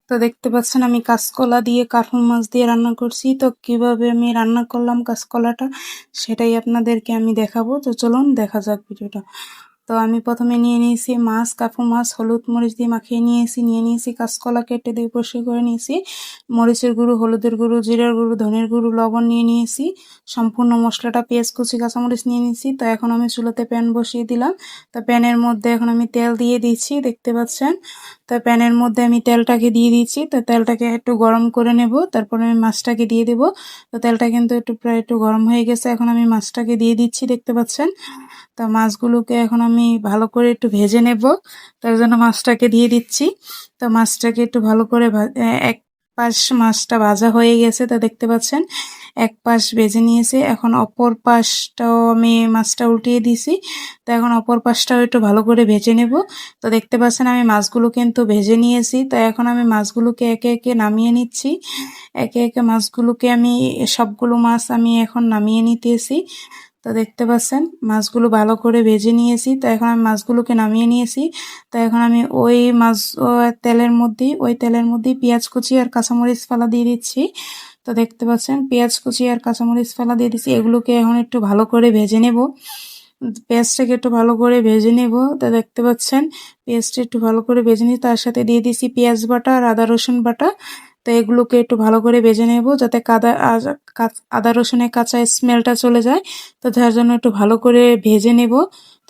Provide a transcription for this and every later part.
তো দেখতে পাচ্ছেন আমি কাঁচকলা দিয়ে কার্পু মাছ দিয়ে রান্না করছি। তো কিভাবে আমি রান্না করলাম কাঁচকলাটা সেটাই আপনাদেরকে আমি দেখাবো। তো চলুন দেখা যাক ভিডিওটা। তো আমি প্রথমে নিয়ে নিয়েছি মাছ, কার্পু মাছ হলুদ মরিচ দিয়ে মাখিয়ে নিয়ে নিয়েছি কাঁচকলা কেটে দিয়ে পরিষ্কার করে নিয়েছি, মরিচের গুঁড়ো, হলুদের গুঁড়ো, জিরার গুঁড়ো, ধনের গুঁড়ো, লবণ নিয়ে নিয়েছি, সম্পূর্ণ মশলাটা পেঁয়াজ কুচি কাঁচামরিচ নিয়ে নিয়েছি। তো এখন আমি চুলাতে প্যান বসিয়ে দিলাম। তো প্যানের মধ্যে এখন আমি তেল দিয়ে দিচ্ছি, দেখতে পাচ্ছেন। তো প্যানের মধ্যে আমি তেলটাকে দিয়ে দিচ্ছি। তো তেলটাকে একটু গরম করে নেব, তারপরে আমি মাছটাকে দিয়ে দেব। তো তেলটা কিন্তু প্রায় একটু গরম হয়ে গেছে, এখন আমি মাছটাকে দিয়ে দিচ্ছি, দেখতে পাচ্ছেন। তো মাছগুলোকে এখন আমি ভালো করে একটু ভেজে নেব, তার জন্য মাছটাকে দিয়ে দিচ্ছি। তো মাছটাকে একটু ভালো করে এক পাশ মাছটা ভাজা হয়ে গেছে, তা দেখতে পাচ্ছেন এক পাশ ভেজে নিয়েছে। এখন অপর পাশটাও আমি মাছটা উল্টিয়ে দিয়েছি। তো এখন অপর পাশটাও একটু ভালো করে ভেজে নেব। তো দেখতে পাচ্ছেন আমি মাছগুলো কিন্তু ভেজে নিয়েছি। তো এখন আমি মাছগুলোকে একে একে নামিয়ে নিচ্ছি। একে একে মাছগুলোকে আমি সবগুলো মাছ আমি এখন নামিয়ে নিতেছি। তো দেখতে পাচ্ছেন মাছগুলো ভালো করে ভেজে নিয়েছি। তো এখন আমি মাছগুলোকে নামিয়ে নিয়েছি। তো এখন আমি ওই মাছ তেলের মধ্যেই পেঁয়াজ কুচি আর কাঁচামরিচ ফালা দিয়ে দিচ্ছি। তো দেখতে পাচ্ছেন পেঁয়াজ কুচি আর কাঁচামরিচ ফালা দিয়ে দিচ্ছি, এগুলোকে এখন একটু ভালো করে ভেজে নেব। পেঁয়াজটাকে একটু ভালো করে ভেজে নেব। তো দেখতে পাচ্ছেন পেঁয়াজটা একটু ভালো করে ভেজে নিই, তার সাথে দিয়ে দিচ্ছি পেঁয়াজ বাটা আর আদা রসুন বাটা। তো এগুলোকে একটু ভালো করে ভেজে নেব, যাতে আদা রসুনের কাঁচা স্মেলটা চলে যায়। তো যার জন্য একটু ভালো করে ভেজে নেব।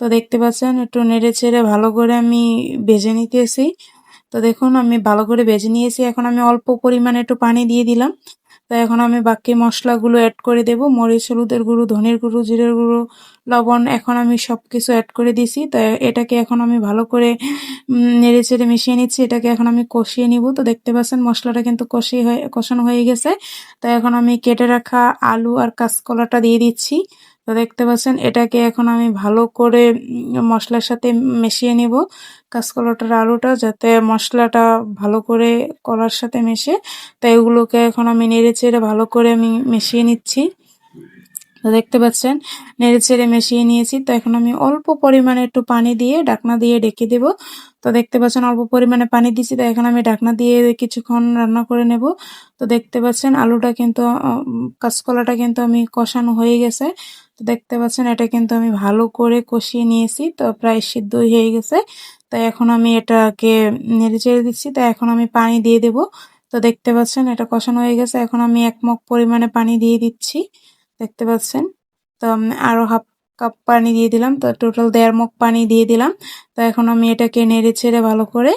তো দেখতে পাচ্ছেন একটু নেড়ে চেড়ে ভালো করে আমি ভেজে নিতেছি। তো দেখুন আমি ভালো করে ভেজে নিয়েছি, এখন আমি অল্প পরিমাণে একটু পানি দিয়ে দিলাম। তো এখন আমি বাকি মশলাগুলো অ্যাড করে দেব, মরিচ, হলুদের গুঁড়ো, ধনের গুঁড়ো, জিরের গুঁড়ো, লবণ, এখন আমি সব কিছু অ্যাড করে দিছি। তো এটাকে এখন আমি ভালো করে নেড়ে চেড়ে মিশিয়ে নিচ্ছি, এটাকে এখন আমি কষিয়ে নিব। তো দেখতে পাচ্ছেন মশলাটা কিন্তু কষানো হয়ে গেছে। তো এখন আমি কেটে রাখা আলু আর কাঁচকলাটা দিয়ে দিচ্ছি। তো দেখতে পাচ্ছেন এটাকে এখন আমি ভালো করে মশলার সাথে মিশিয়ে নিব, কাঁচকলাটার আলুটা, যাতে মশলাটা ভালো করে কলার সাথে মেশে। তো এগুলোকে এখন আমি নেড়ে চেড়ে ভালো করে আমি মিশিয়ে নিচ্ছি। তো দেখতে পাচ্ছেন নেড়ে চেড়ে মিশিয়ে নিয়েছি। তো এখন আমি অল্প পরিমাণে একটু পানি দিয়ে ঢাকনা দিয়ে ঢেকে দেব। তো দেখতে পাচ্ছেন অল্প পরিমাণে পানি দিয়েছি। তো এখন আমি ঢাকনা দিয়ে কিছুক্ষণ রান্না করে নেব। তো দেখতে পাচ্ছেন আলুটা কিন্তু কাঁচকলাটা কিন্তু আমি কষানো হয়ে গেছে। তো দেখতে পাচ্ছেন এটা কিন্তু আমি ভালো করে কষিয়ে নিয়েছি, তো প্রায় সিদ্ধ হয়ে গেছে। তো এখন আমি এটাকে নেড়ে চেড়ে দিচ্ছি। তো এখন আমি পানি দিয়ে দেব। তো দেখতে পাচ্ছেন এটা কষানো হয়ে গেছে, এখন আমি 1 মগ পরিমাণে পানি দিয়ে দিচ্ছি, দেখতে পাচ্ছেন। তো আমি আরো হাফ কাপ পানি দিয়ে দিলাম, তো টোটাল 1.5 মগ পানি দিয়ে দিলাম। তো এখন আমি এটাকে নেড়ে চেড়ে ভালো করে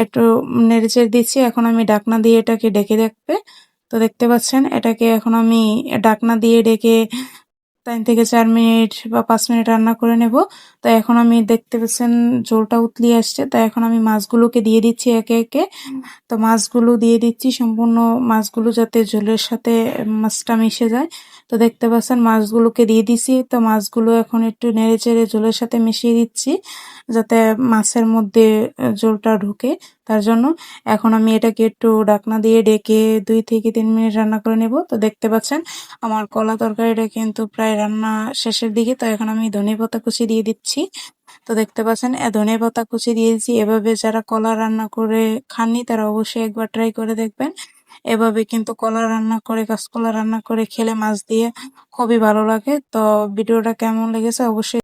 একটু নেড়ে চেড়ে দিচ্ছি। এখন আমি ঢাকনা দিয়ে এটাকে ঢেকে রাখবে। তো দেখতে পাচ্ছেন এটাকে এখন আমি ঢাকনা দিয়ে ঢেকে 3 থেকে 4 মিনিট বা 5 মিনিট রান্না করে নেব। তো এখন আমি দেখতে পাচ্ছেন ঝোলটা উতলি আসছে। তো এখন আমি মাছগুলোকে দিয়ে দিচ্ছি একে একে। তো মাছগুলো দিয়ে দিচ্ছি, সম্পূর্ণ মাছগুলো যাতে ঝোলের সাথে মাছটা মিশে যায়। তো দেখতে পাচ্ছেন মাছগুলোকে দিয়ে দিছি। তো মাছগুলো এখন একটু নেড়ে চেড়ে ঝোলের সাথে মিশিয়ে দিচ্ছি, যাতে মাছের মধ্যে ঝোলটা ঢুকে, তার জন্য। এখন আমি এটাকে একটু ঢাকনা দিয়ে ঢেকে 2 থেকে 3 মিনিট রান্না করে নেব। তো দেখতে পাচ্ছেন আমার কলা তরকারিটা কিন্তু প্রায় রান্না শেষের দিকে। তো এখন আমি ধনেপাতা কুচি দিয়ে দিচ্ছি। তো দেখতে পাচ্ছেন ধনেপাতা কুচি দিয়েছি। এভাবে যারা কলা রান্না করে খাননি তারা অবশ্যই একবার ট্রাই করে দেখবেন। এভাবে কিন্তু কলা রান্না করে, কাঁচকলা রান্না করে খেলে মাছ দিয়ে খুবই ভালো লাগে। তো ভিডিওটা কেমন লেগেছে অবশ্যই